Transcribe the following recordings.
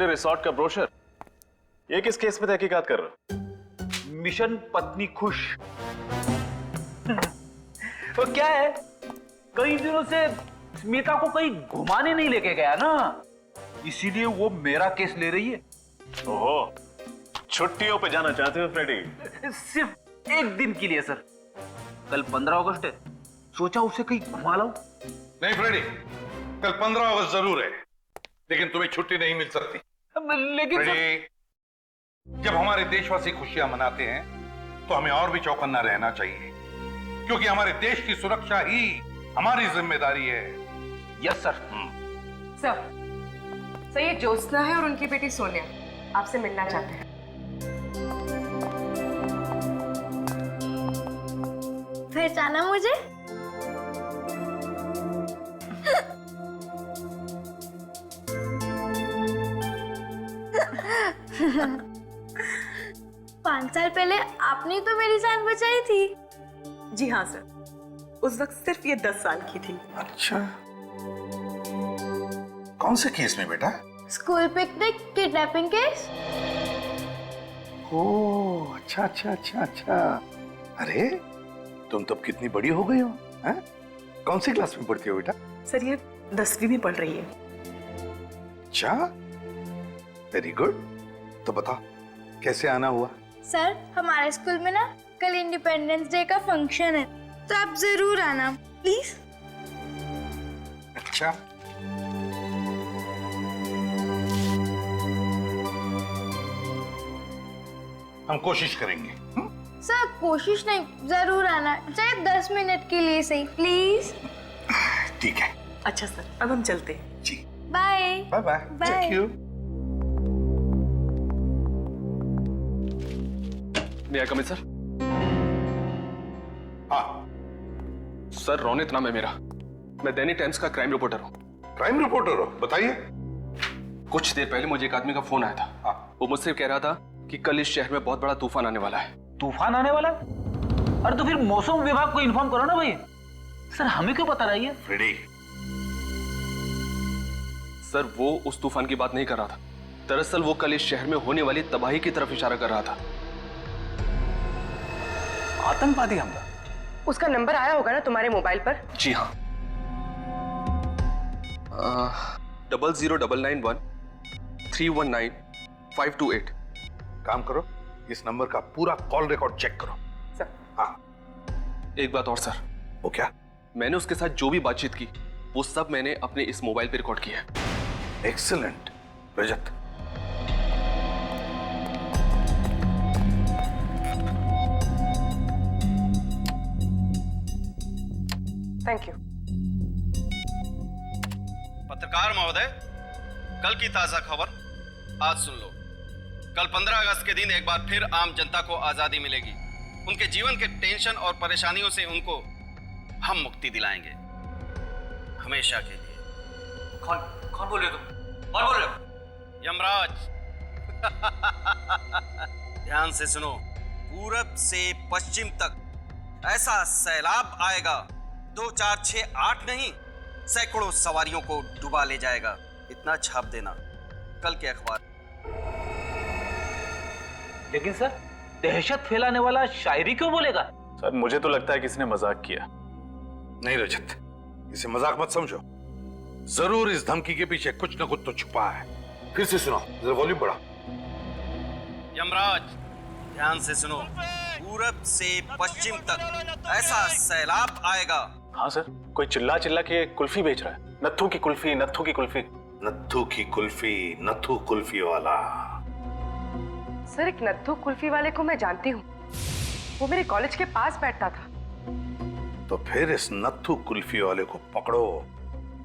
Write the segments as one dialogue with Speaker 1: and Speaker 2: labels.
Speaker 1: Resort का brochure, ये किस केस में तहकीकात कर रहे हो?
Speaker 2: मिशन पत्नी खुश। तो क्या है, कई दिनों से स्मिता को कहीं घुमाने नहीं लेके गया ना, इसीलिए वो मेरा केस ले रही है।
Speaker 1: ओहो, छुट्टियों पे जाना चाहते हो फ्रेडी?
Speaker 2: सिर्फ एक दिन के लिए सर। कल 15 अगस्त है, सोचा उसे कहीं घुमा लाऊं।
Speaker 3: नहीं फ्रेडी, कल 15 अगस्त जरूर है, लेकिन तुम्हें छुट्टी नहीं मिल सकती।
Speaker 2: लेकिन
Speaker 3: फ्रेडी, जब हमारे देशवासी खुशियां मनाते हैं तो हमें और भी चौकन्ना रहना चाहिए, क्योंकि हमारे देश की सुरक्षा ही हमारी जिम्मेदारी है।
Speaker 2: Yes sir.
Speaker 4: सर ये ज्योत्सना है और उनकी बेटी सोनिया आपसे मिलना चाहते हैं।
Speaker 5: पहचाना मुझे? पांच साल पहले आपने तो मेरी जान बचाई थी।
Speaker 4: जी हाँ सर, उस वक्त सिर्फ ये 10 साल की थी।
Speaker 3: अच्छा, कौन से केस में बेटा?
Speaker 5: School picnic kidnapping case.
Speaker 3: Oh, अच्छा अच्छा अच्छा अच्छा। अरे तुम तब कितनी बड़ी हो गई हो, हैं? कौन सी क्लास में पढ़ती हो बेटा?
Speaker 4: सर ये 10वीं में पढ़ रही है।
Speaker 3: अच्छा, वेरी गुड। तो बताओ कैसे आना हुआ?
Speaker 5: सर हमारे स्कूल में ना कल इंडिपेंडेंस डे का फंक्शन है, तो आप जरूर आना प्लीज।
Speaker 3: अच्छा, हम कोशिश करेंगे।
Speaker 5: सर कोशिश नहीं, जरूर आना, चाहे 10 मिनट के लिए सही, प्लीज।
Speaker 3: ठीक है।
Speaker 4: अच्छा सर, अब हम चलते हैं।
Speaker 3: जी,
Speaker 5: bye
Speaker 3: bye bye.
Speaker 5: Bye.
Speaker 3: Thank you.
Speaker 1: मैं कमिंग सर?
Speaker 3: हाँ,
Speaker 1: सर रोनित नाम है मेरा, मैं दैनिक टाइम्स का क्राइम रिपोर्टर हूँ।
Speaker 3: क्राइम रिपोर्टर हो? बताइए।
Speaker 1: कुछ देर पहले मुझे एक आदमी का फोन आया था।
Speaker 3: हाँ।
Speaker 1: वो मुझसे कह रहा था कि कल इस शहर में बहुत बड़ा तूफान आने वाला है।
Speaker 2: तूफान आने वाला है? अरे तो फिर मौसम विभाग को इन्फॉर्म करो ना भाई। सर हमें क्यों बता रही है?
Speaker 3: फ्रेडी,
Speaker 1: सर वो उस तूफान की बात नहीं कर रहा था, दरअसल वो कल इस शहर में होने वाली तबाही की तरफ इशारा कर रहा था।
Speaker 2: आतंकवादी हमला?
Speaker 4: उसका नंबर आया होगा ना तुम्हारे मोबाइल पर?
Speaker 1: जी हाँ, 00991319 528।
Speaker 3: काम करो, इस नंबर का पूरा कॉल रिकॉर्ड चेक करो।
Speaker 4: सर।
Speaker 3: हाँ।
Speaker 1: एक बात और सर,
Speaker 3: वो क्या?
Speaker 1: मैंने उसके साथ जो भी बातचीत की वो सब मैंने अपने इस मोबाइल पे रिकॉर्ड किया है।
Speaker 3: Excellent Rajat.
Speaker 4: Thank you.
Speaker 6: पत्रकार महोदय, कल की ताजा खबर आज सुन लो। कल 15 अगस्त के दिन एक बार फिर आम जनता को आजादी मिलेगी। उनके जीवन के टेंशन और परेशानियों से उनको हम मुक्ति दिलाएंगे, हमेशा के लिए।
Speaker 2: कौन बोल रहे हो तुम? कौन बोल रहे हो?
Speaker 6: यमराज। ध्यान से सुनो, पूरब से पश्चिम तक ऐसा सैलाब आएगा, 2 4 6 8 नहीं, सैकड़ों सवारियों को डुबा ले जाएगा। इतना छाप देना कल के अखबार।
Speaker 2: लेकिन सर दहशत फैलाने वाला शायरी क्यों बोलेगा?
Speaker 1: सर मुझे तो लगता है किसी ने मजाक किया।
Speaker 3: नहीं रजत, इसे मजाक मत समझो, जरूर इस धमकी के पीछे कुछ न कुछ तो छुपा है। फिर से सुनो, जरा वॉल्यूम बढ़ा।
Speaker 6: यमराज, ध्यान से सुनो, पूरब से पश्चिम तक ऐसा सैलाब आएगा।
Speaker 1: हाँ सर, कोई चिल्ला चिल्ला के कुल्फी बेच रहा है, नत्थू की कुल्फी, नत्थू की कुल्फी।
Speaker 3: नत्थू की कुल्फी, नत्थू कुल्फी वाला।
Speaker 4: सर एक नत्थू कुल्फी वाले को मैं जानती हूँ, वो मेरे कॉलेज के पास बैठता था।
Speaker 3: तो फिर इस नत्थू कुल्फी वाले को पकड़ो,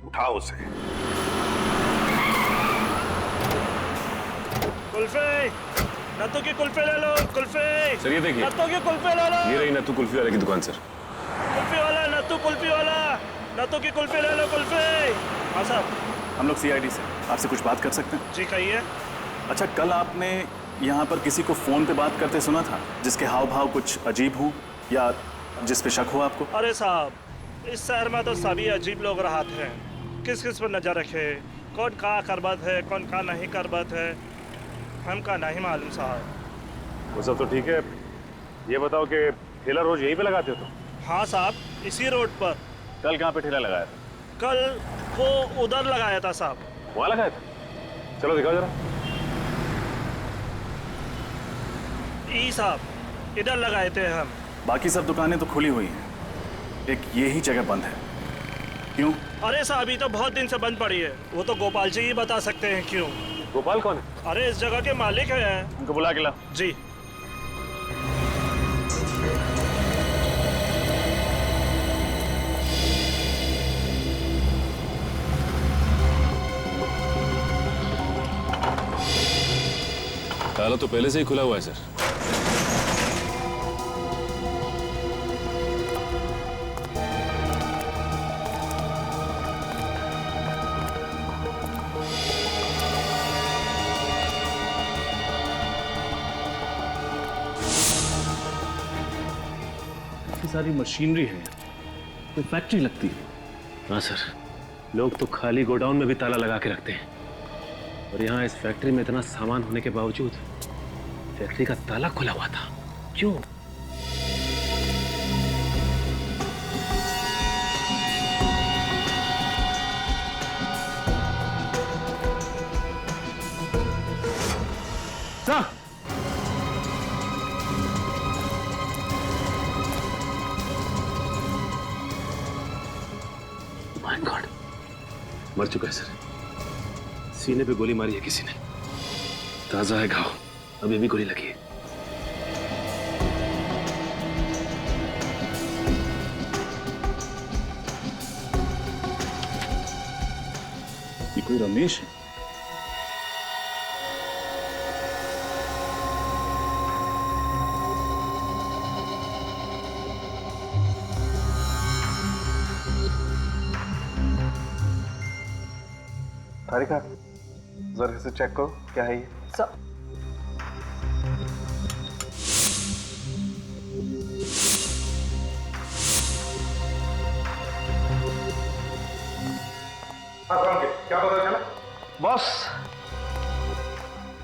Speaker 3: उठाओ उसे।
Speaker 7: कुल्फी, नत्थू की कुल्फी ले लो। कुल्फी
Speaker 1: सर ये देखिए,
Speaker 7: नत्थू की कुल्फी ले लो।
Speaker 1: ये रही नत्थू कुल्फी वाले की दुकान सर।
Speaker 7: कुल्फी वाला, नत्थू कुल्फी वाला, नत्थू की कुल्फी ले लो। कुल्फी। हाँ साहब,
Speaker 8: हम लोग सीआईडी से आपसे कुछ बात कर सकते हैं?
Speaker 7: जी कहिए।
Speaker 8: अच्छा, कल आपने यहाँ पर किसी को फोन पे बात करते सुना था जिसके हाव भाव कुछ अजीब हो या जिस पे शक हो आपको?
Speaker 7: अरे साहब, इस शहर में तो सभी अजीब लोग रहते हैं, किस किस पर नजर रखे कौन का करबत है, कौन का नहीं करबत है, हमका नहीं मालूम साहब।
Speaker 8: वो सब तो ठीक है, ये बताओ कि ठेला रोज यहीं पे लगाते हो तुम?
Speaker 7: हाँ साहब, इसी रोड पर।
Speaker 8: कल कहाँ पे ठेला लगाया था?
Speaker 7: कल वो उधर लगाया था साहब।
Speaker 8: वहाँ लगाया था? चलो दिखाओ जरा।
Speaker 7: ई साहब, इधर लगाए थे हम।
Speaker 8: बाकी सब दुकानें तो खुली हुई हैं, एक ये ही जगह बंद है, क्यों?
Speaker 7: अरे साहब, ये तो बहुत दिन से बंद पड़ी है। वो तो गोपाल जी ही बता सकते हैं क्यों।
Speaker 8: गोपाल कौन है?
Speaker 7: अरे इस जगह के मालिक हैं।
Speaker 8: उनको बुला के ला।
Speaker 7: जी।
Speaker 9: ताला तो पहले से ही खुला हुआ है सर।
Speaker 10: इतनी सारी मशीनरी है, कोई फैक्ट्री लगती है? हाँ सर, लोग तो खाली गोडाउन में भी ताला लगा के रखते हैं, और यहाँ इस फैक्ट्री में इतना सामान होने के बावजूद फैक्ट्री का ताला खुला हुआ था। क्यों? माय गॉड, मर चुका है सर। सीने पे गोली मारी है किसी ने, ताजा है घाव, अभी भी गोली लगी है।
Speaker 8: ये कोई रमेश है?
Speaker 1: तारिका, जरा इसे चेक करो, क्या है ये?
Speaker 4: सर,
Speaker 3: क्या पता चला?
Speaker 11: बॉस,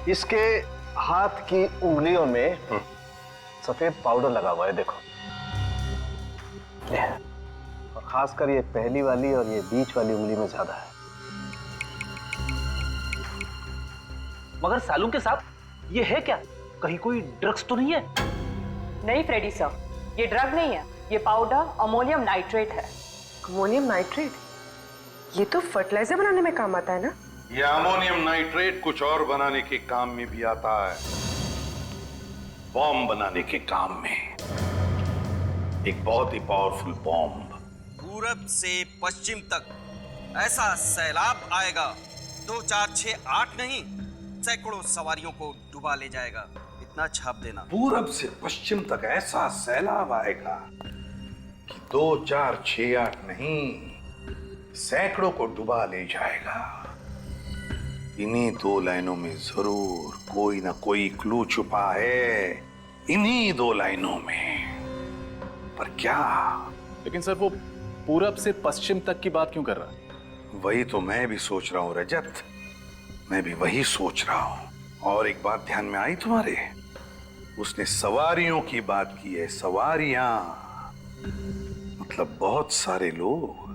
Speaker 11: इसके हाथ की उंगलियों में सफेद पाउडर लगा हुआ है, देखो। और खासकर ये पहली वाली और ये बीच वाली उंगली में ज्यादा है।
Speaker 2: मगर सालू के साथ ये है क्या? कहीं कोई ड्रग्स तो नहीं है?
Speaker 4: नहीं फ्रेडी सर, ये ड्रग नहीं है, ये पाउडर अमोनियम नाइट्रेट है। Ammonium nitrate? ये तो फर्टिलाइजर बनाने में काम आता है ना?
Speaker 3: ये अमोनियम नाइट्रेट कुछ और बनाने के काम में भी आता है, बॉम्ब बनाने के काम में। एक बहुत ही पावरफुल बॉम्ब।
Speaker 6: पूरब से पश्चिम तक ऐसा सैलाब आएगा, 2 4 6 8 नहीं, सैकड़ों सवारियों को डुबा ले जाएगा। इतना छाप देना।
Speaker 3: पूरब से पश्चिम तक ऐसा सैलाब आएगा कि 2 4 6 8 नहीं, सैकड़ों को डुबा ले जाएगा। इन्हीं 2 लाइनों में जरूर कोई ना कोई क्लू छुपा है, इन्हीं 2 लाइनों में। पर क्या?
Speaker 8: लेकिन सर, वो पूरब से पश्चिम तक की बात क्यों कर रहा है?
Speaker 3: वही तो मैं भी सोच रहा हूं रजत, मैं भी वही सोच रहा हूं। और एक बात ध्यान में आई तुम्हारे? उसने सवारियों की बात की है, सवारियां, मतलब बहुत सारे लोग,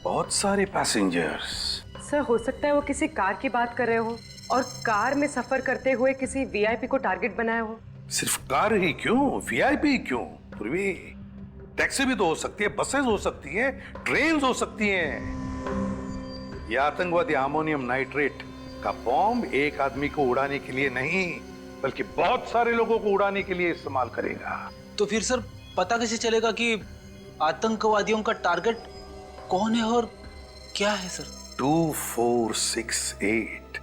Speaker 3: बहुत सारे पैसेंजर्स।
Speaker 4: सर, हो सकता है वो किसी कार की बात कर रहे हो और कार में सफर करते हुए किसी वीआईपी को टारगेट बनाया हो।
Speaker 3: सिर्फ कार ही क्यों, वीआईपी क्यों? पूर्वी, टैक्सी भी तो हो सकती है, बसेस हो सकती है, ट्रेन हो सकती हैं। ये आतंकवादी अमोनियम नाइट्रेट का बॉम्ब एक आदमी को उड़ाने के लिए नहीं, बल्कि बहुत सारे लोगों को उड़ाने के लिए इस्तेमाल करेगा।
Speaker 12: तो फिर सर, पता कैसे चलेगा कि आतंकवादियों का टारगेट कौन है और क्या है सर?
Speaker 3: 2468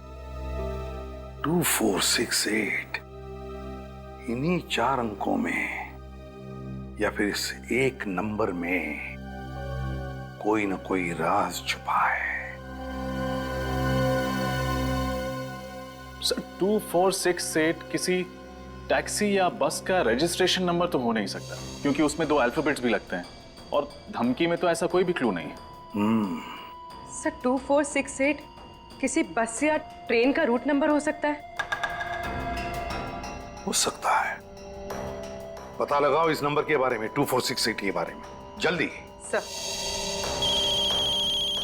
Speaker 3: 2468, इन्हीं 4 अंकों में या फिर इस एक नंबर में कोई ना कोई राज छुपा है।
Speaker 8: सर, 2468 किसी टैक्सी या बस का रजिस्ट्रेशन नंबर तो हो नहीं सकता, क्योंकि उसमें 2 अल्फाबेट्स भी लगते हैं, और धमकी में तो ऐसा कोई भी क्लू नहीं है।
Speaker 4: सर 2468 किसी बस या ट्रेन का रूट नंबर हो सकता है?
Speaker 3: हो सकता है। पता लगाओ इस नंबर के बारे में, 2468 के बारे में, जल्दी।
Speaker 4: सर।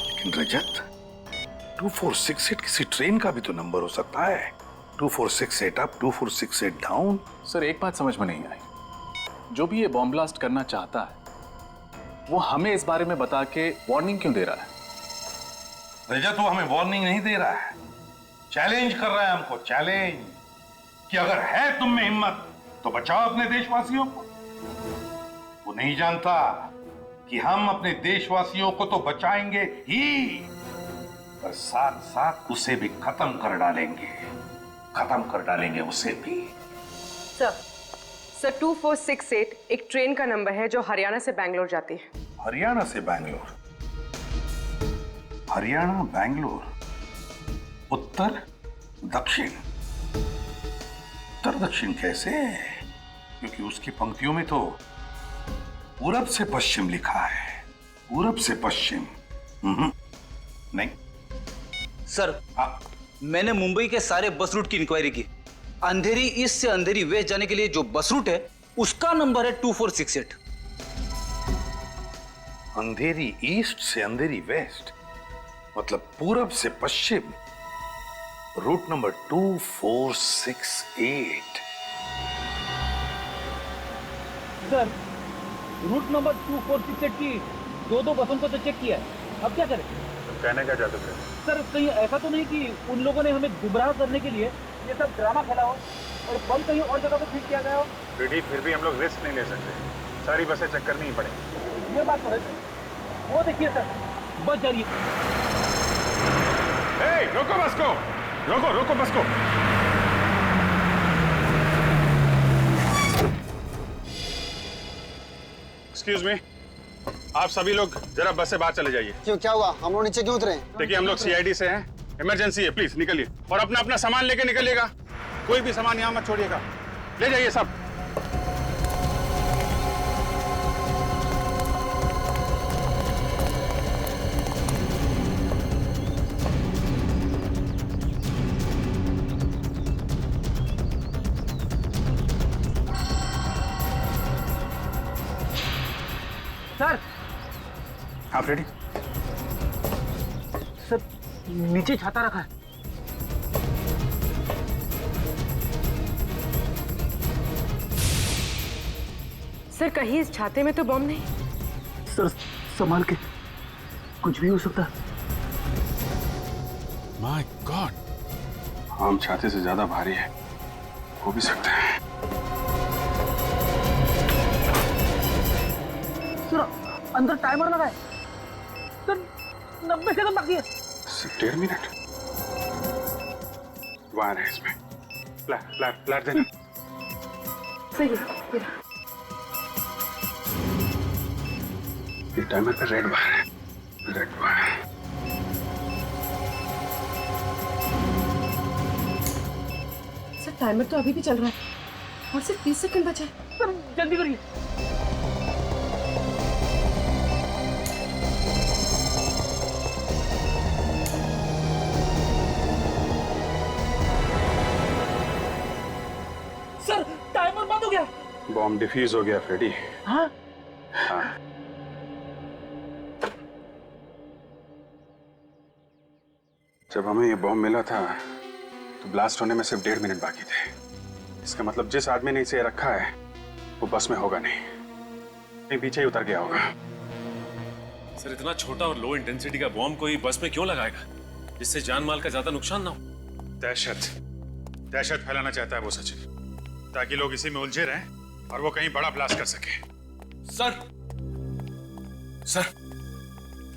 Speaker 3: लेकिन रजत, 2468 किसी ट्रेन का भी तो नंबर हो सकता है। 2468 अप, 2468 डाउन।
Speaker 8: सर एक बात समझ में नहीं आई, जो भी ये बॉम्ब ब्लास्ट करना चाहता है वो हमें इस बारे में बता के वार्निंग क्यों दे रहा है?
Speaker 3: रजत, वो हमें वार्निंग नहीं दे रहा है, चैलेंज कर रहा है हमको, चैलेंज कि अगर है तुम में हिम्मत तो बचाओ अपने देशवासियों को। वो नहीं जानता कि हम अपने देशवासियों को तो बचाएंगे ही, पर साथ साथ उसे भी खत्म कर डालेंगे, खत्म कर डालेंगे उसे भी।
Speaker 4: सर 2468 एक ट्रेन का नंबर है जो हरियाणा से बैंगलोर जाती है।
Speaker 3: हरियाणा से बैंगलोर? हरियाणा, बैंगलोर, उत्तर दक्षिण। उत्तर दक्षिण कैसे? क्योंकि उसकी पंक्तियों में तो पूरब से पश्चिम लिखा है, पूरब से पश्चिम। नहीं
Speaker 12: सर, मैंने मुंबई के सारे बस रूट की इंक्वायरी की। अंधेरी ईस्ट से अंधेरी वेस्ट जाने के लिए जो बस रूट है उसका नंबर है 2468।
Speaker 3: अंधेरी ईस्ट से अंधेरी वेस्ट मतलब पूरब से पश्चिम, route number 2468।
Speaker 2: Sir, route number 2468 की दो बसों को तो चेक किया है, अब क्या करें?
Speaker 8: कहने का चाहते थे
Speaker 2: सर, कहीं ऐसा तो नहीं कि उन लोगों ने हमें गुमराह करने के लिए ये सब ड्रामा खेला हो और बम कहीं और जगह पे फिट किया गया हो?
Speaker 8: फिर भी हम लोग रिस्क नहीं ले सकते, सारी बसें चेक करनी ही पड़ेगी।
Speaker 2: ये बात तो है। वो देखिए सर, बस जा रही है।
Speaker 8: रोको बस को, रोको बस को। एक्सक्यूज मी, आप सभी लोग जरा बस से बाहर चले जाइए।
Speaker 11: क्यों, क्या हुआ? हम लोग नीचे क्यों उतरे?
Speaker 8: देखिए हम लोग सीआईडी से हैं, इमरजेंसी है, प्लीज निकलिए और अपना अपना सामान लेके निकलिएगा। कोई भी सामान यहाँ मत छोड़िएगा, ले जाइए सब।
Speaker 2: सर,
Speaker 8: आप रेडी?
Speaker 2: सर, नीचे छाता रखा है।
Speaker 4: सर कहीं इस छाते में तो बम नहीं?
Speaker 2: सर संभाल के, कुछ भी हो सकता है।
Speaker 8: माय गॉड, आम छाते से ज्यादा भारी है, हो भी सकता है।
Speaker 2: सर अंदर टाइमर लगा है। सर 90 सेकंड बाकी है।
Speaker 8: सिर्फ 1.5 मिनट। वायर है इसमें, फ्लैट देना।
Speaker 4: सही है।
Speaker 8: ये टाइमर पे रेड वायर है, रेड वायर।
Speaker 4: सर टाइमर तो अभी भी चल रहा है और सिर्फ 30 सेकंड बचा है।
Speaker 2: सर जल्दी करिए। सर टाइमर बंद हो गया।
Speaker 8: बॉम्ब डिफ्यूज हो गया फ्रेडी।
Speaker 2: हाँ?
Speaker 8: हाँ। जब हमें ये बॉम्ब मिला था तो ब्लास्ट होने में सिर्फ 1.5 मिनट बाकी थे। इसका मतलब जिस आदमी ने इसे रखा है वो बस में होगा नहीं, कहीं पीछे ही उतर गया होगा।
Speaker 9: सर इतना छोटा और लो इंटेंसिटी का बॉम्ब कोई बस में क्यों लगाएगा जिससे जान माल का ज्यादा नुकसान ना हो?
Speaker 8: दहशत फैलाना चाहता है वो सचिन, ताकि लोग इसी में उलझे रहें और वो कहीं बड़ा ब्लास्ट कर सके।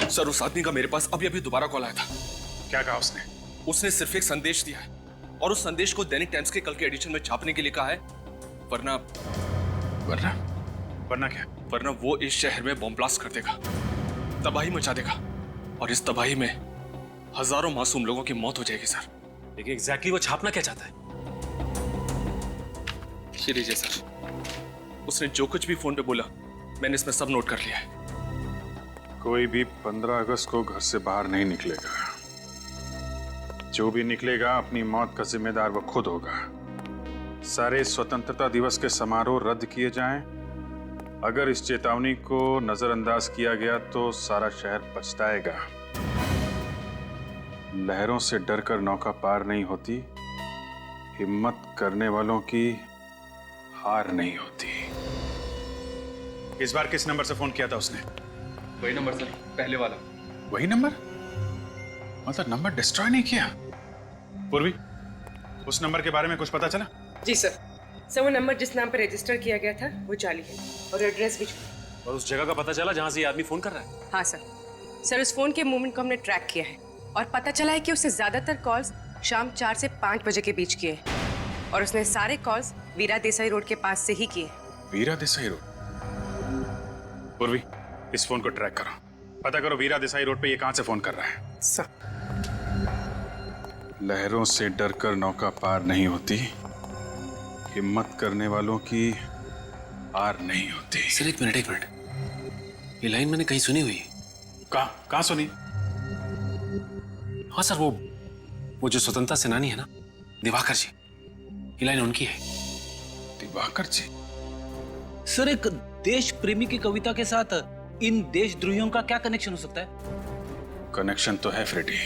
Speaker 1: सर उस आदमी का मेरे पास अभी दोबारा कॉल आया था।
Speaker 8: क्या कहा उसने?
Speaker 1: उसने सिर्फ एक संदेश दिया है और उस संदेश को दैनिक टाइम्स के कल के एडिशन में छापने के लिए कहा है, वरना
Speaker 8: क्या?
Speaker 1: वरना वो इस शहर में बॉम्ब ब्लास्ट कर देगा, तबाही मचा देगा और इस तबाही में हजारों मासूम लोगों की मौत हो जाएगी। सर
Speaker 9: लेकिन एग्जैक्टली वो छापना क्या चाहता है?
Speaker 1: ये लीजिए सर, उसने जो कुछ भी फोन पे बोला मैंने इसमें सब नोट कर लिया है।
Speaker 8: कोई भी 15 अगस्त को घर से बाहर नहीं निकलेगा। जो भी निकलेगा अपनी मौत का जिम्मेदार वो खुद होगा। सारे स्वतंत्रता दिवस के समारोह रद्द किए जाएं। अगर इस चेतावनी को नजरअंदाज किया गया तो सारा शहर पछताएगा। लहरों से डरकर नौका पार नहीं होती, हिम्मत करने वालों की हार नहीं होती। इस बार किस नंबर से फोन किया था उसने?
Speaker 1: वही नंबर सर, पहले वाला।
Speaker 8: वही नंबर? मतलब नंबर डिस्ट्रॉय नहीं किया? पूर्वी, उस नंबर के बारे में कुछ पता चला?
Speaker 4: जी सर, वो नंबर जिस नाम पर रजिस्टर किया गया था वो जाली है और एड्रेस भी।
Speaker 9: और उस जगह का पता चला जहां से ये आदमी फोन कर रहा है?
Speaker 4: हाँ सर, उस फोन के मूवमेंट को हमने ट्रैक किया है और पता चला है कि उसने ज्यादातर कॉल्स शाम 4 से 5 बजे के बीच किए और उसने सारे कॉल्स वीरा देसाई रोड के पास से ही किए।
Speaker 8: वीरा देसाई रोड? पूर्वी, इस फोन को ट्रैक करो, पता करो वीरा देसाई रोड पे ये कहां से फोन कर रहा है।
Speaker 11: सर,
Speaker 8: लहरों से डरकर नौका पार नहीं होती, हिम्मत करने वालों की हार नहीं होती।
Speaker 9: सर एक मिनट, ये लाइन मैंने कहीं सुनी हुई है।
Speaker 8: कहां सुनी?
Speaker 9: हाँ सर, वो जो स्वतंत्रता सेनानी है ना, दिवाकर जी, ये लाइन उनकी है।
Speaker 8: दिवाकर जी?
Speaker 12: सर, एक देश प्रेमी की कविता के साथ इन देशद्रोहियों का क्या कनेक्शन हो सकता है?
Speaker 8: कनेक्शन तो है फ्रेडी।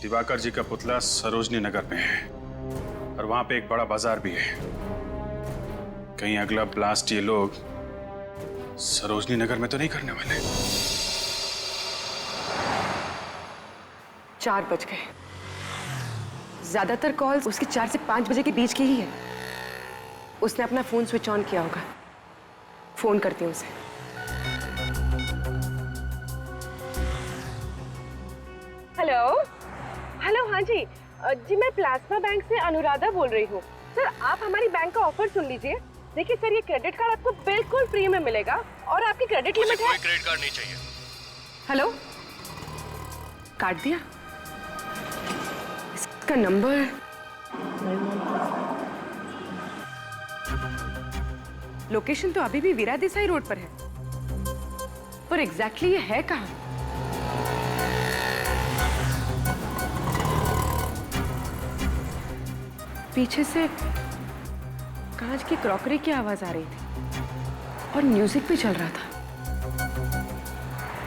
Speaker 8: दिवाकर जी का पुतला सरोजनी नगर में है और वहां पे एक बड़ा बाजार भी है। कहीं अगला ब्लास्ट ये लोग सरोजनी नगर में तो नहीं करने वाले?
Speaker 4: 4 बज गए। ज्यादातर कॉल्स उसकी 4 से 5 बजे के बीच की ही है। उसने अपना फोन स्विच ऑन किया होगा। फोन करती हूँ उसे।
Speaker 13: हेलो, हाँ जी, मैं प्लाज्मा बैंक से अनुराधा बोल रही हूँ। सर, आप हमारी बैंक का ऑफर सुन लीजिए। देखिए सर, ये क्रेडिट कार्ड आपको बिल्कुल फ्री में मिलेगा और आपकी क्रेडिट लिमिट है।
Speaker 1: कोई क्रेडिट कार्ड नहीं चाहिए।
Speaker 4: हेलो, काट दिया? इसका नंबर लोकेशन तो अभी भी वीरा देसाई रोड पर है, पर एग्जैक्टली ये है कहाँ? पीछे से कांच की क्रॉकरी की आवाज आ रही थी और म्यूजिक भी चल रहा था।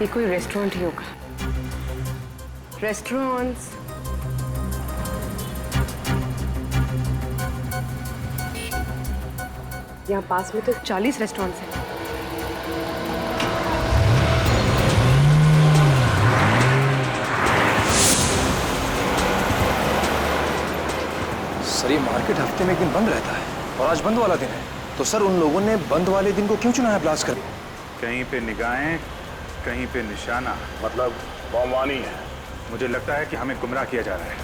Speaker 4: ये कोई रेस्टोरेंट ही होगा। रेस्टोरेंट्स, यहाँ पास में तो 40 रेस्टोरेंट्स हैं।
Speaker 11: सर, ये मार्केट हफ्ते में एक दिन बंद रहता है और आज बंद वाला दिन है, तो सर उन लोगों ने बंद वाले दिन को क्यों चुना है ब्लास्ट करने?
Speaker 8: कहीं पे निगाहें, कहीं पे निशाना, मतलब बमबानी है। मुझे लगता है कि हमें गुमराह किया जा रहा है।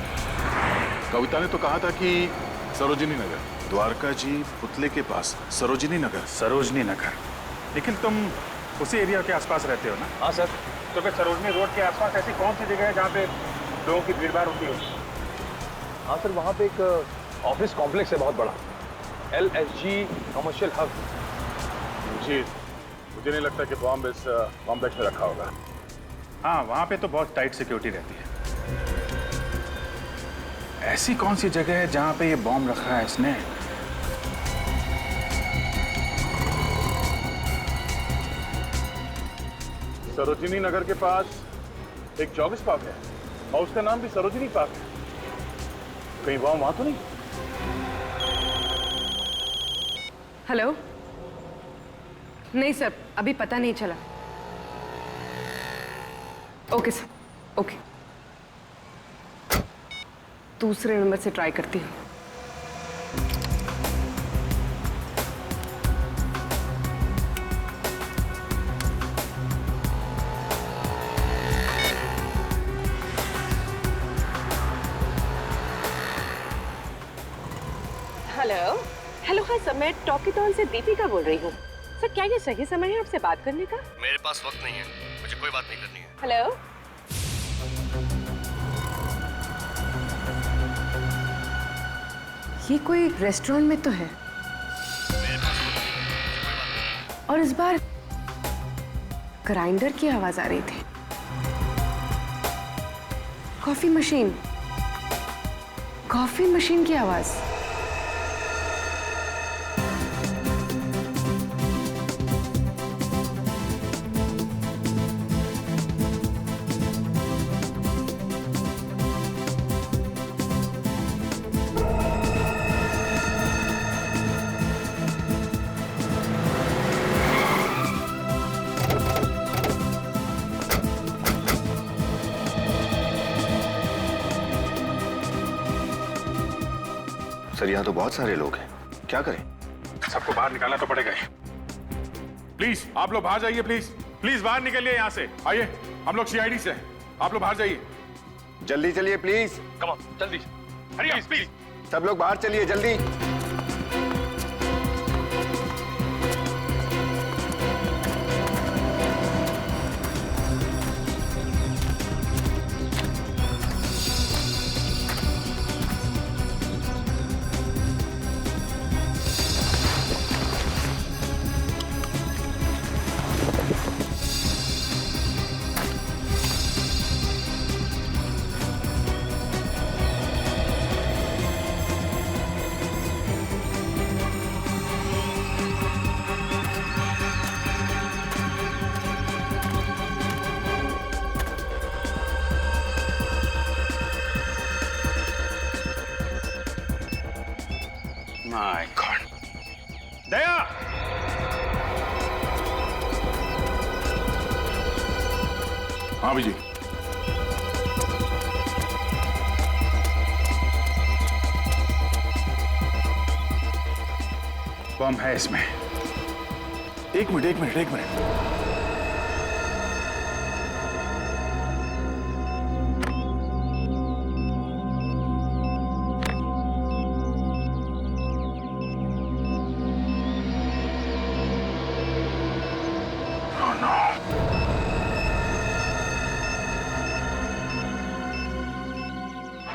Speaker 3: कविता ने तो कहा था कि सरोजिनी नगर, द्वारका जी पुतले के पास सरोजिनी नगर।
Speaker 8: सरोजनी नगर? लेकिन तुम उसी एरिया के आसपास रहते हो ना?
Speaker 11: हाँ सर।
Speaker 8: तो फिर सरोजनी रोड के आसपास ऐसी कौन सी जगह है जहाँ पे लोगों की भीड़ भाड़ होती है?
Speaker 11: हाँ सर, वहाँ पे एक ऑफिस कॉम्प्लेक्स है बहुत बड़ा, LSG कमर्शियल हब।
Speaker 8: मुझे नहीं लगता कि बॉम्ब इस कॉम्प्लेक्स में रखा होगा। हाँ, वहाँ पे तो बहुत टाइट सिक्योरिटी रहती है। ऐसी कौन सी जगह है जहाँ पे ये बॉम्ब रखा है इसने?
Speaker 3: सरोजिनी नगर के पास एक जॉगिस पार्क है और उसका नाम भी सरोजिनी पार्क है। कहीं बॉम्ब वहां तो नहीं?
Speaker 4: हेलो? नहीं सर, अभी पता नहीं चला। Okay sir, okay. दूसरे नंबर से ट्राई करती हूँ।
Speaker 13: हेलो, हाँ सर, मैं टॉकीटॉन से दीपिका बोल रही हूँ। सर, क्या ये सही समय है आपसे बात करने का?
Speaker 6: मेरे पास वक्त नहीं है, मुझे कोई बात नहीं करनी है।
Speaker 13: हेलो?
Speaker 4: ये कोई रेस्टोरेंट में तो है और इस बार ग्राइंडर की आवाज आ रही थी। कॉफी मशीन की आवाज।
Speaker 14: सर यहाँ तो बहुत सारे लोग हैं, क्या करें?
Speaker 8: सबको बाहर निकालना तो पड़ेगा ही। प्लीज आप लोग बाहर जाइए, प्लीज प्लीज बाहर निकलिए यहाँ से। आइए, हम लोग सीआईडी से हैं, आप लोग बाहर जाइए।
Speaker 14: जल्दी चलिए प्लीज।
Speaker 8: कम ऑन, जल्दी। प्लीज प्लीज
Speaker 14: सब लोग बाहर चलिए जल्दी।
Speaker 8: My God. दया! हाँ विजय। बम है इसमें। एक मिनट।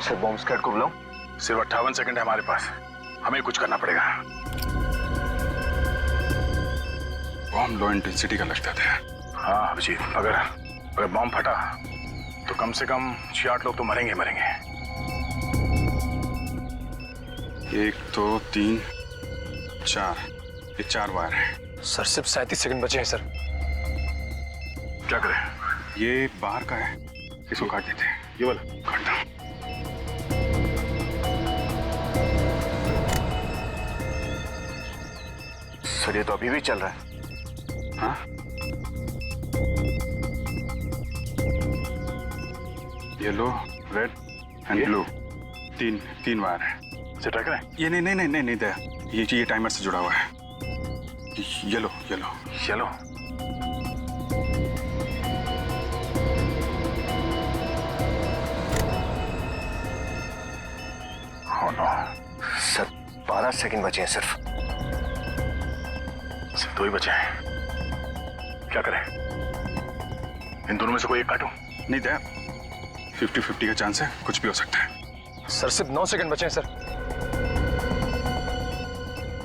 Speaker 14: सर बॉम्ब स्क्वाड को बुलाओ।
Speaker 8: सिर्फ 58 सेकंड है हमारे पास, हमें कुछ करना पड़ेगा। बॉम्ब लो इंटेंसिटी का लगता था। हाँ अभिजीत, अगर बॉम्ब फटा तो कम से कम 6-8 लोग तो मरेंगे। 1 2 3 4, ये 4 वायर है।
Speaker 11: सर सिर्फ 37 सेकंड बचे हैं सर।
Speaker 8: क्या करें? ये बाहर का है, इसको काट देते हैं। ये वाला काट दो।
Speaker 14: सर ये तो अभी भी चल रहा है।
Speaker 8: हाँ? येलो, रेड एंड ब्लू, तीन वायर है। इसे ट्राई करें? ये नहीं दया, ये टाइमर से जुड़ा हुआ है। Yellow.
Speaker 14: Oh no. Sir 12 second बचे हैं सिर्फ
Speaker 8: 2 ही बचे हैं। क्या करें? इन दोनों में से कोई एक काटूं? नहीं दया, 50-50 का चांस है, कुछ भी हो सकता है।
Speaker 11: सर सिर्फ 9 सेकंड बचे हैं सर।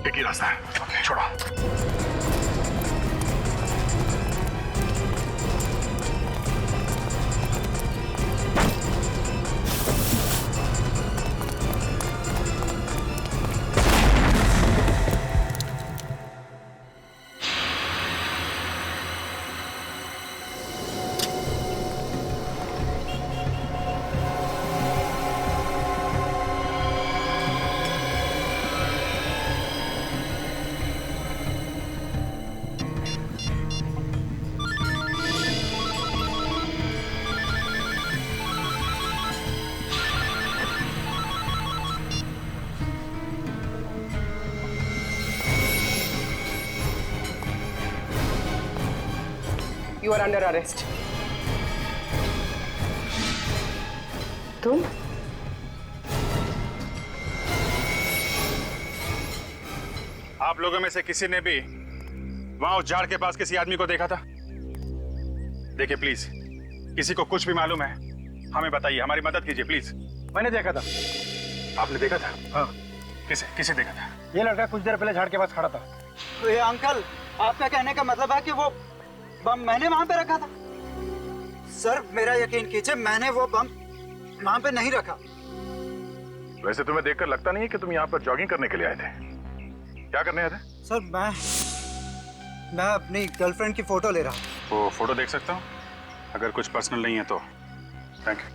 Speaker 8: एक ही रास्ता है, छोड़ो।
Speaker 4: You are under arrest. तुम?
Speaker 8: आप लोगों में से किसी ने भी वहां उस झाड़ के पास किसी आदमी को देखा था? देखिए प्लीज, किसी को कुछ भी मालूम है हमें बताइए, हमारी मदद कीजिए प्लीज।
Speaker 11: मैंने देखा था।
Speaker 8: आपने देखा था?
Speaker 11: हाँ।
Speaker 8: किसे देखा था?
Speaker 11: ये लड़का कुछ देर पहले झाड़ के पास खड़ा था।
Speaker 12: तो ये अंकल, आपका कहने का मतलब है कि वो
Speaker 15: बम मैंने वहां पे रखा था। सर मेरा यकीन कीजिए, मैंने वो बम वहां पे नहीं रखा।
Speaker 3: वैसे तुम्हें देखकर लगता नहीं है कि तुम यहाँ पर जॉगिंग करने के लिए आए थे। क्या करने आए थे?
Speaker 15: सर मैं अपनी गर्लफ्रेंड की फोटो ले रहा हूँ।
Speaker 8: वो फोटो देख सकता हूँ? अगर कुछ पर्सनल नहीं है तो थैंक यू।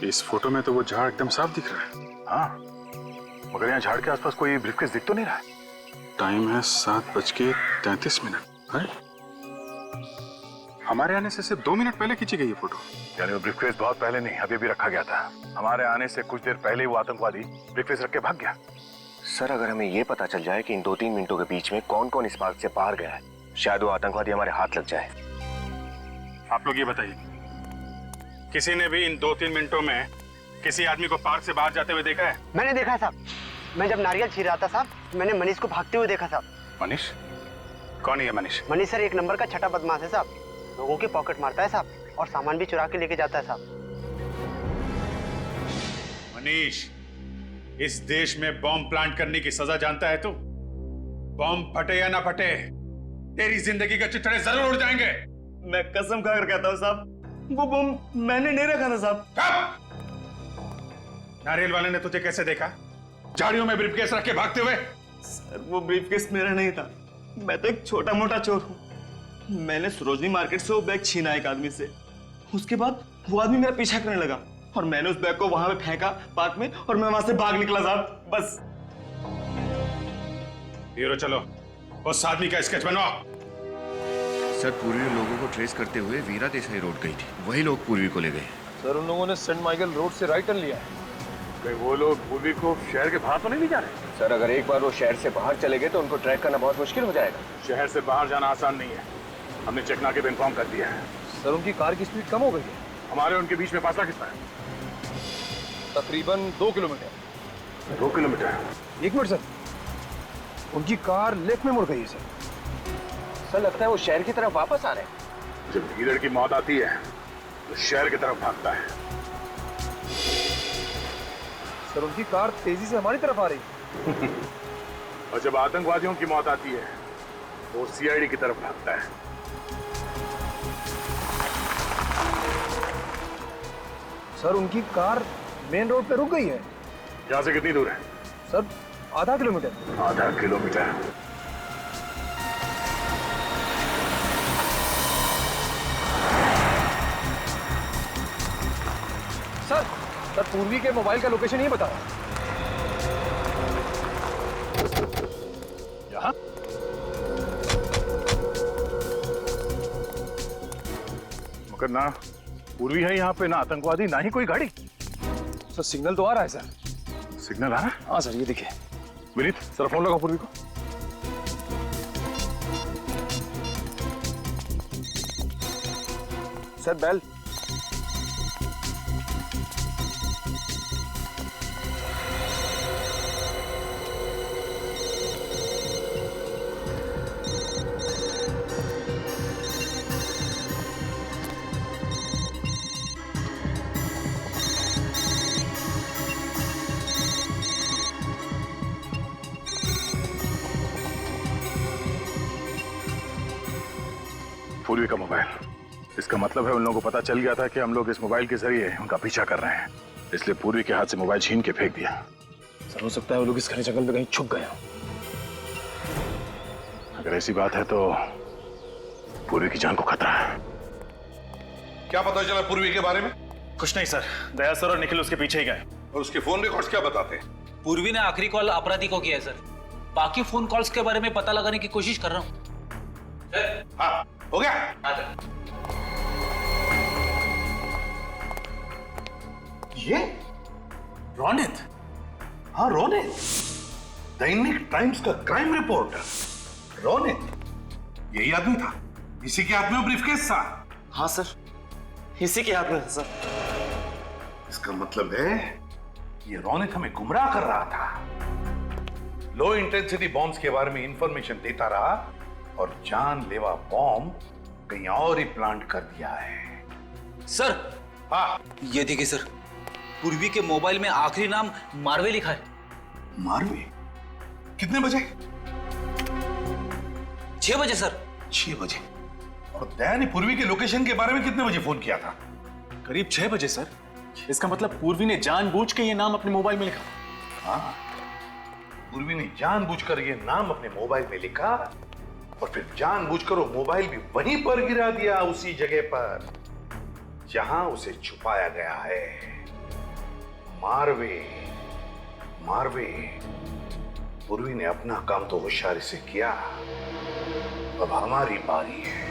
Speaker 8: इस फोटो में तो वो झाड़ एकदम साफ दिख रहा है।
Speaker 3: हाँ, मगर यहाँ झाड़ के आसपास कोई ब्रीफकेस दिख तो नहीं रहा है।
Speaker 8: टाइम है 7:33। हमारे आने से सिर्फ 2 मिनट पहले खींची गई ये फोटो।
Speaker 3: यानी वो ब्रीफकेस बहुत पहले नहीं, अभी भी रखा गया था। हमारे आने से कुछ देर पहले वो आतंकवादी ब्रीफकेस रख के भाग गया।
Speaker 14: सर अगर हमें ये पता चल जाए कि इन 2-3 मिनटों के बीच में कौन कौन इस पार्क से बाहर गया है, शायद वो आतंकवादी हमारे हाथ लग जाए।
Speaker 8: आप लोग ये बताइए, किसी ने भी इन 2-3 मिनटों में किसी आदमी को पार्क से बाहर जाते हुए देखा है?
Speaker 15: मैंने देखा है साहब। मैं जब नारियल छील रहा था साहब, मैंने मनीष को भागते हुए देखा साहब।
Speaker 8: मनीष? कौन है ये मनीष?
Speaker 15: मनीष सर 1 नंबर का छठा बदमाश है साहब। लोगों के पॉकेट मारता है साहब, और सामान भी चुरा के लेके जाता है साहब।
Speaker 8: मनीष, इस देश में बॉम्ब प्लांट करने की सजा जानता है तू? बॉम्ब फटे या ना फटे, तेरी जिंदगी के चिथड़े जरूर उड़ जाएंगे।
Speaker 7: मैं कसम खाकर कहता हूँ साहब, वो बम मैंने नहीं रखा था साहब।
Speaker 8: नारियल वाले ने तुझे कैसे देखा झाड़ियों में ब्रीफकेस रख के भागते हुए?
Speaker 7: सर वो ब्रीफकेस मेरा नहीं था, मैं तो एक छोटा मोटा चोर हूँ। मैंने सरोजनी मार्केट से वो बैग छीना एक आदमी से। उसके बाद वो आदमी मेरा पीछा करने लगा और मैंने उस बैग को वहां पे फेंका पार्क में, और मैं वहां से भाग निकला साहब। बस।
Speaker 8: हीरो चलो, उस आदमी का स्केच बनवाओ।
Speaker 14: सर पूर्वी लोगों को ट्रेस करते हुए वीरा देसाई रोड गई थी, वही लोग पूर्वी को ले गए।
Speaker 11: सर उन लोगों ने सेंट माइकल रोड से राइट टर्न लिया है।
Speaker 3: वो लोग पूर्वी को शहर के बाहर तो नहीं ले जा रहे?
Speaker 14: सर अगर एक बार वो शहर से बाहर चले गए तो उनको ट्रैक करना बहुत मुश्किल हो जाएगा।
Speaker 3: शहर से बाहर जाना आसान नहीं है, हमने चेकनाके पे इन्फॉर्म कर दिया है।
Speaker 11: सर उनकी कार की स्पीड कम हो गई है।
Speaker 3: हमारे उनके बीच में फासला कितना है?
Speaker 11: तकरीबन 2 किलोमीटर।
Speaker 3: 2 किलोमीटर?
Speaker 11: 1 मिनट सर, उनकी कार लेफ्ट में मुड़ गई है सर।
Speaker 14: सर लगता है वो शहर की तरफ वापस आ रहे हैं।
Speaker 3: जब लीडर की मौत आती है तो शहर की तरफ भागता है।
Speaker 11: सर उनकी कार तेजी से हमारी तरफ आ रही है।
Speaker 3: और जब आतंकवादियों की मौत आती है तो वो सीआईडी की तरफ भागता है।
Speaker 11: सर उनकी कार मेन रोड पे रुक गई है।
Speaker 3: यहाँ से कितनी दूर है?
Speaker 11: सर आधा किलोमीटर।
Speaker 3: आधा किलोमीटर?
Speaker 11: सर पूर्वी के मोबाइल का लोकेशन ही बताया।
Speaker 3: यहाँ? मगर ना पूर्वी है यहाँ पे, ना आतंकवादी, ना ही कोई गाड़ी।
Speaker 11: सर सिग्नल तो आ रहा है सर।
Speaker 3: सिग्नल आ रहा है?
Speaker 11: हाँ सर ये देखिए।
Speaker 3: विनीत सर फोन लगाओ पूर्वी को।
Speaker 11: Sir bell.
Speaker 3: पूर्वी का मोबाइल, इसका मतलब है उन लोगों को पता चल गया था कि हम लोग इस मोबाइल के जरिए उनका पीछा कर रहे हैं, इसलिए पूर्वी के हाथ से मोबाइल छीन के फेंक दिया।
Speaker 11: सर हो सकता है वो लोग इस घने जंगल में कहीं छुप गए हों।
Speaker 3: अगर ऐसी बात है तो पूर्वी की जान को खतरा है।
Speaker 16: क्या पता चला पूर्वी के बारे में?
Speaker 7: कुछ नहीं सर, दया सर और निखिल उसके पीछे ही गए।
Speaker 16: और उसके फोन रिकॉर्ड्स क्या बताते हैं?
Speaker 12: पूर्वी ने आखिरी कॉल अपराधी को किया है सर। बाकी फोन कॉल्स के बारे में पता लगाने की कोशिश कर रहा हूँ।
Speaker 16: हाँ हो गया।
Speaker 3: ये रोनित? हाँ रोनित, दैनिक टाइम्स का क्राइम रिपोर्टर रोनित, यही आदमी था, इसी के हाथ में ब्रीफकेस था।
Speaker 7: हाँ सर, इसी के हाथ में था सर।
Speaker 3: इसका मतलब है ये रोनित हमें गुमराह कर रहा था, लो इंटेंसिटी बॉम्ब्स के बारे में इंफॉर्मेशन देता रहा और जानलेवा बॉम्ब कहीं और ही प्लांट कर दिया है।
Speaker 12: सर
Speaker 3: हाँ
Speaker 12: ये देखिए सर, पूर्वी के मोबाइल में आखिरी नाम मारवे लिखा है।
Speaker 3: मारवे? कितने बजे?
Speaker 12: 6 बजे सर।
Speaker 3: 6 बजे? और दया ने पूर्वी के लोकेशन के बारे में कितने बजे फोन किया था?
Speaker 9: करीब 6 बजे सर। इसका मतलब पूर्वी ने जानबूझ के ये नाम अपने मोबाइल में लिखा।
Speaker 3: हाँ, पूर्वी ने जानबूझकर ये नाम अपने मोबाइल में लिखा और फिर जानबूझकर वो मोबाइल भी वहीं पर गिरा दिया, उसी जगह पर जहां उसे छुपाया गया है। मारवे, मारवे। पूर्वी ने अपना काम तो होशियारी से किया, अब हमारी बारी है।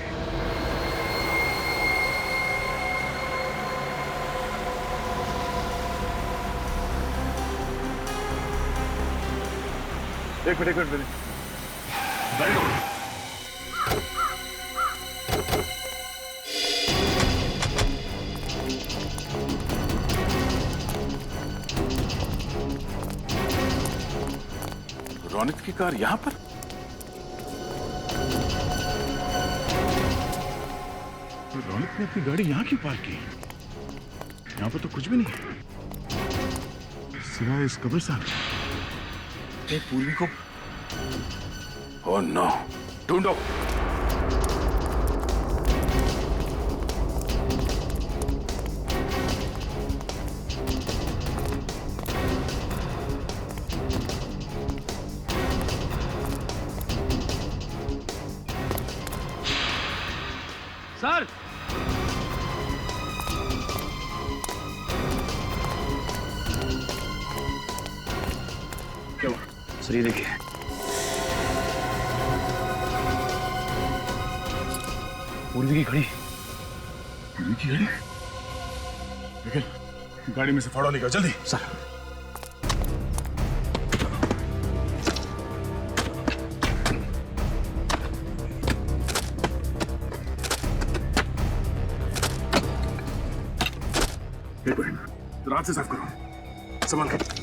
Speaker 8: एक मिनट वेरी गुड। रौनक की कार यहां पर? तो रौनक ने अपनी गाड़ी यहां क्यों पार्क की? यहां पर तो कुछ भी नहीं है सिवाय इस कब्रिस्तान। पूर्वी को ओह नो, ढूंढो।
Speaker 10: सर,
Speaker 8: सर ये देखिए,
Speaker 10: पूर्वी की घड़ी।
Speaker 8: पूर्वी की घड़ी? लेकिन गाड़ी में से फाड़ा निकाल जल्दी। सर एक मिनट, रात से साफ करो, संभाल के।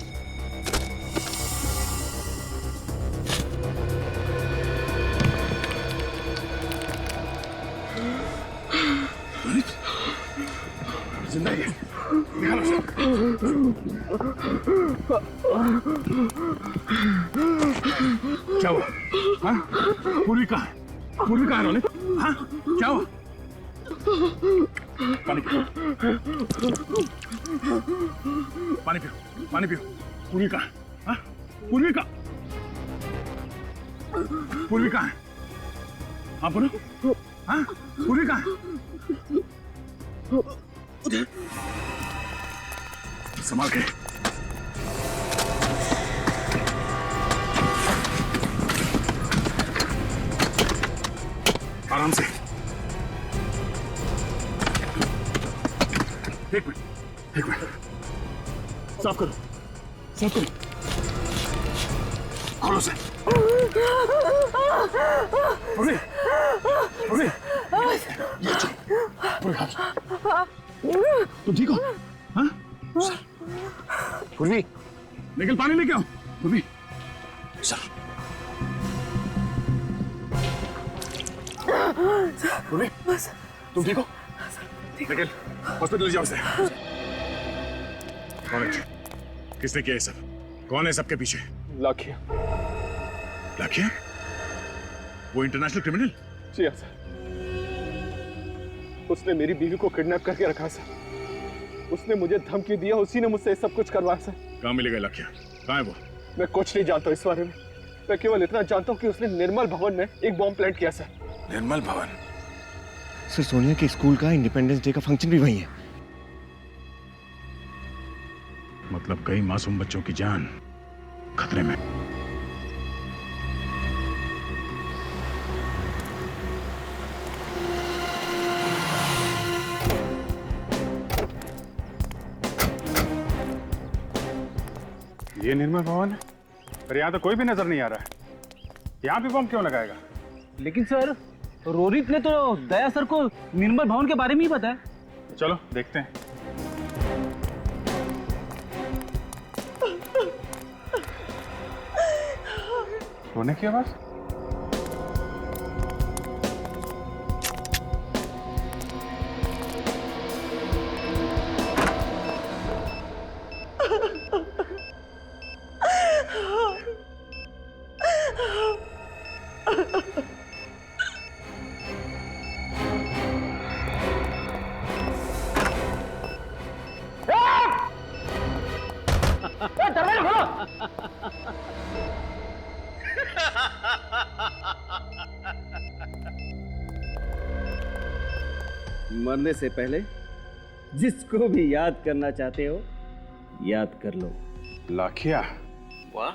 Speaker 8: जिंदा ही है, निकालो उसे। क्या हुआ? हाँ? पूर्वी कहाँ है? पूर्वी कहाँ है रोनित? हाँ? क्या हुआ? पानी पियो, पानी पियो, पानी पियो। पूर्वी कहाँ है? हाँ? पूर्वी कहाँ? पूर्वी कहाँ है? हाँ बोलो, हाँ? पूर्वी कहाँ है? संभाल के। आराम से। एक मिनट, एक मिनट। साफ करो, साफ करो। खोलो से। पूरी, पूरी। ये चल, पूरी हाथ। तुम ठीक हो? हाँ? पूर्वी, निकल पानी लेके आओ। पूर्वी, सर। पूर्वी, तुम ठीक हो? निकल, हॉस्पिटल ले जाओ उसे। कौन है? किसने किया ये सब? कौन है सबके पीछे?
Speaker 7: लाखिया।
Speaker 8: लाखिया? वो इंटरनेशनल क्रिमिनल?
Speaker 7: जी हाँ सर, उसने मेरी बीवी को किडनैप करके रखा सर। उसने मुझे धमकी दिया, उसी ने मुझसे सब कुछ करवाया सर।
Speaker 8: कहाँ मिलेगा लाखिया? कहाँ है वो?
Speaker 7: मैं कुछ नहीं जानता इस बारे में। मैं केवल इतना जानता हूँ कि उसने निर्मल भवन में एक बॉम्ब प्लांट किया सर।
Speaker 8: निर्मल भवन?
Speaker 10: सर, सोनिया के स्कूल का इंडिपेंडेंस डे का फंक्शन भी वही है।
Speaker 8: मतलब कई मासूम बच्चों की जान खतरे में। ये निर्मल भवन है, पर यहाँ तो कोई भी नजर नहीं आ रहा है। यहाँ भी बम क्यों लगाएगा?
Speaker 12: लेकिन सर, रोहित ने तो दया सर को निर्मल भवन के बारे में ही बताया।
Speaker 8: चलो देखते हैं। रोने की आवाज?
Speaker 10: मरने से पहले जिसको भी याद करना चाहते हो याद कर लो।
Speaker 8: लाखिया,
Speaker 12: वाह,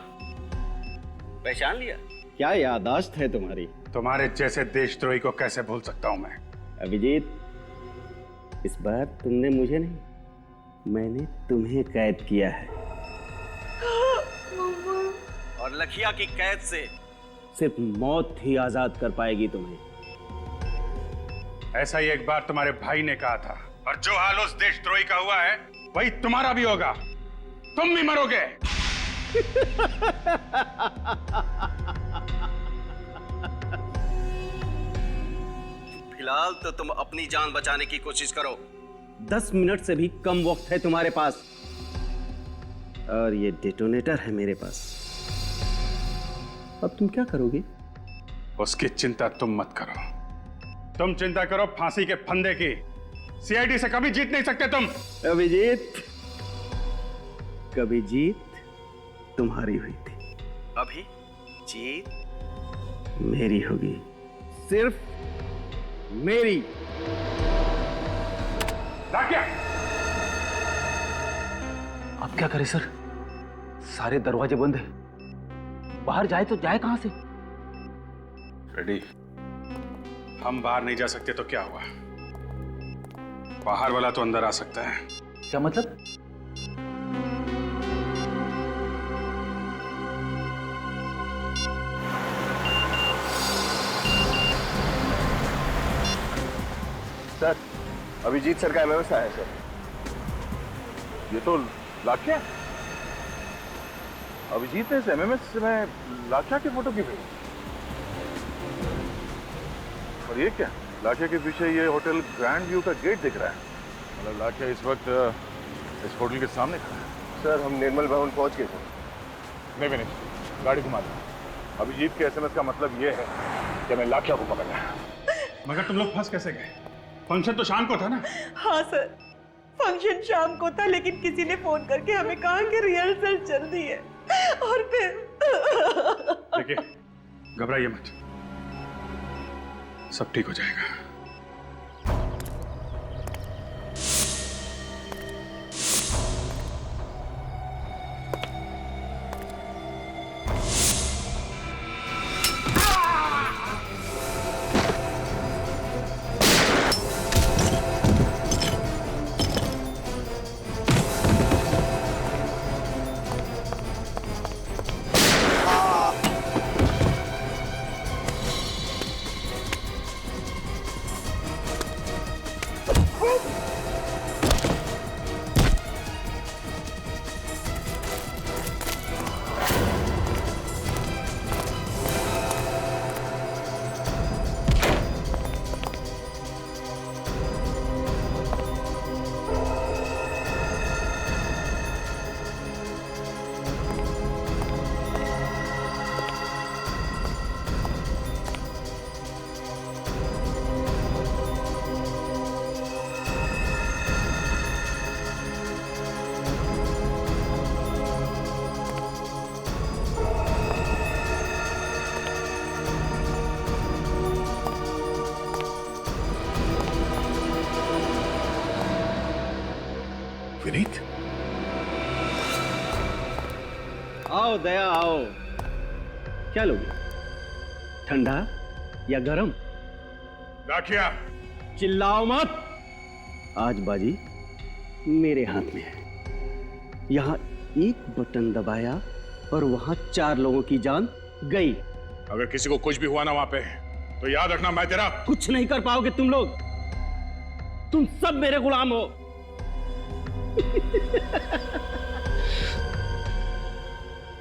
Speaker 12: पहचान लिया?
Speaker 10: क्या याददाश्त है तुम्हारी।
Speaker 8: तुम्हारे जैसे देशद्रोही को कैसे भूल सकता हूं मैं।
Speaker 10: अभिजीत, इस बार तुमने मुझे नहीं, मैंने तुम्हें कैद किया है।
Speaker 12: और लखिया की कैद से
Speaker 10: सिर्फ मौत ही आजाद कर पाएगी तुम्हें।
Speaker 8: ऐसा ही एक बार तुम्हारे भाई ने कहा था, और जो हाल उस देशद्रोही का हुआ है वही तुम्हारा भी होगा। तुम भी मरोगे।
Speaker 12: फिलहाल तो तुम अपनी जान बचाने की कोशिश करो।
Speaker 10: 10 मिनट से भी कम वक्त है तुम्हारे पास, और ये डेटोनेटर है मेरे पास। अब तुम क्या करोगे?
Speaker 8: उसकी चिंता तुम मत करो। तुम चिंता करो फांसी के फंदे की। सीआईडी से कभी जीत नहीं सकते तुम।
Speaker 10: अभिजीत, कभी जीत तुम्हारी हुई थी,
Speaker 12: अभी जीत
Speaker 10: मेरी होगी, सिर्फ मेरी।
Speaker 12: अब क्या करें सर? सारे दरवाजे बंद है, बाहर जाए तो जाए कहां से?
Speaker 8: रेडी, हम बाहर नहीं जा सकते तो क्या हुआ? बाहर वाला तो अंदर आ सकता है।
Speaker 12: क्या मतलब?
Speaker 16: सर, अभिजीत सर का एमएमएस आया सर। ये तो लाखिया। अभिजीत ने इस एमएमएस में लाखिया की फोटो की भेजी। और ये क्या? लाखिया के पीछे ये होटल ग्रैंड व्यू का गेट दिख रहा है। मतलब लाखिया इस वक्त इस होटल के सामने खड़ा है। सर, हम निर्मल भवन पहुंच गए सर। नहीं विनीत, गाड़ी घुमा दो। अभिजीत के एसएमएस का मतलब ये है कि हमें लाखिया को पकड़ना है।
Speaker 8: मगर तुम लोग फंस कैसे गए? फंक्शन तो शाम को था ना?
Speaker 17: हाँ सर, फंक्शन शाम को था, लेकिन किसी ने फोन करके हमें कहा कि रिहर्सल चल रही है, और फिर
Speaker 8: देखिए, घबराइए मत, सब ठीक हो जाएगा।
Speaker 3: विनीत,
Speaker 10: आओ दया, आओ। क्या लोगे, ठंडा या गरम?
Speaker 8: लाखिया,
Speaker 10: चिल्लाओ मत। आज बाजी मेरे हाथ में है। यहां एक बटन दबाया और वहां 4 लोगों की जान गई।
Speaker 8: अगर किसी को कुछ भी हुआ ना वहां पे, तो याद रखना मैं तेरा
Speaker 10: कुछ नहीं कर पाओगे तुम लोग। तुम सब मेरे गुलाम हो।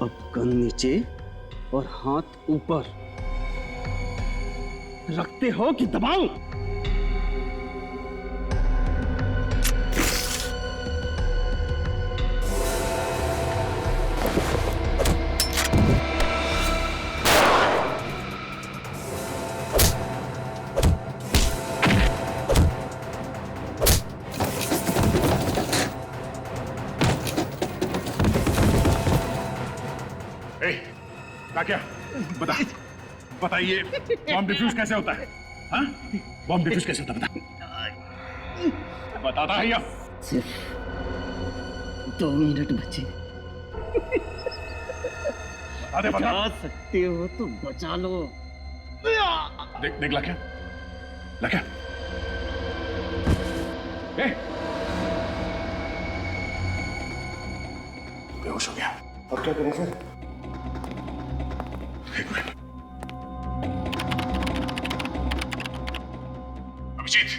Speaker 10: अब गन नीचे और हाथ ऊपर। रखते हो कि दबाऊं?
Speaker 8: क्या बताइए, बॉम्ब डिफ्यूज कैसे होता है? हाँ, बॉम्ब डिफ्यूज कैसे होता है? बता।
Speaker 16: बताता है या
Speaker 18: सिर्फ 2 मिनट बचे। बचा सकते हो तो बचा लो।
Speaker 16: देख देख लाख्या, लाख्या, बेहोश हो गया।
Speaker 14: अब क्या करें सर?
Speaker 16: एक मिनट। अभिजीत।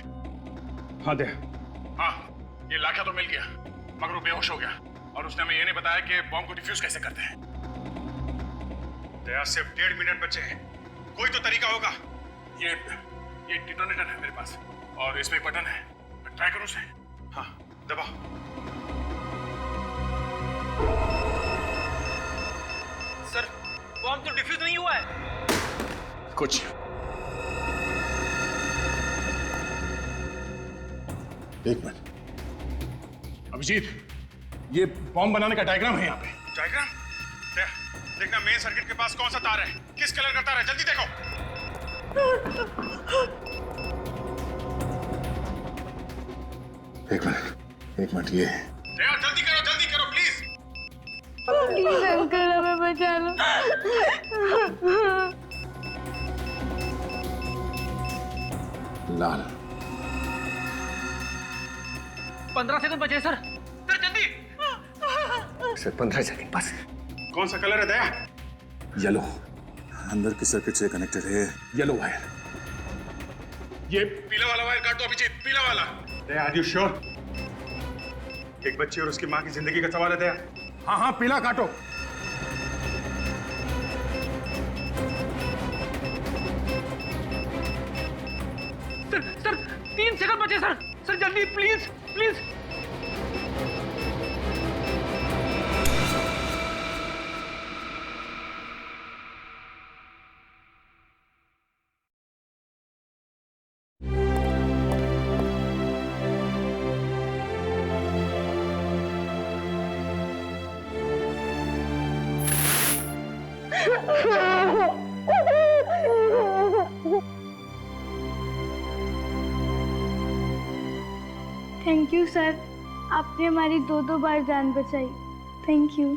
Speaker 16: हाँ दे। हाँ, ये लाख्या तो मिल गया, मगर वो बेहोश हो गया और उसने हमें ये नहीं बताया कि बॉम्ब को डिफ्यूज कैसे करते हैं। दया, सिर्फ 1.5 मिनट बचे हैं, कोई तो तरीका होगा। ये डिटोनेटर है मेरे पास और इसमें एक बटन है, मैं ट्राई करूं उसे। हाँ, दबाओ।
Speaker 12: सर, बॉम्ब तो डिफ्यूज नहीं हुआ है।
Speaker 16: कुछ एक मिनट। अभिजीत, ये बॉम्ब बनाने का डायग्राम है यहाँ पे। डायग्राम? देखना मेन सर्किट के पास कौन सा तार है, किस कलर का तार है, जल्दी देखो। एक मिनट ये है। जल्दी करो प्लीज।
Speaker 5: प्लीज अंकल हमें बचा लो।
Speaker 16: लाल।
Speaker 12: 15 सेकंड बचे सर। सर जल्दी।
Speaker 14: सर 15 सेकंड बस।
Speaker 16: कौन सा कलर है दया?
Speaker 3: येलो। अंदर की सर्किट से कनेक्टेड है येलो वायर।
Speaker 16: ये पीला वाला वायर काट दो अभिजीत, पीला वाला। दया, आर यू श्योर? एक बच्चे और उसकी माँ की जिंदगी का सवाल है दया। हाँ हाँ, पीला काटो।
Speaker 12: सर 3 सेकंड बचे सर। सर जल्दी please please.
Speaker 5: Thank you sir, आपने हमारी 2 बार जान बचाई। Thank you.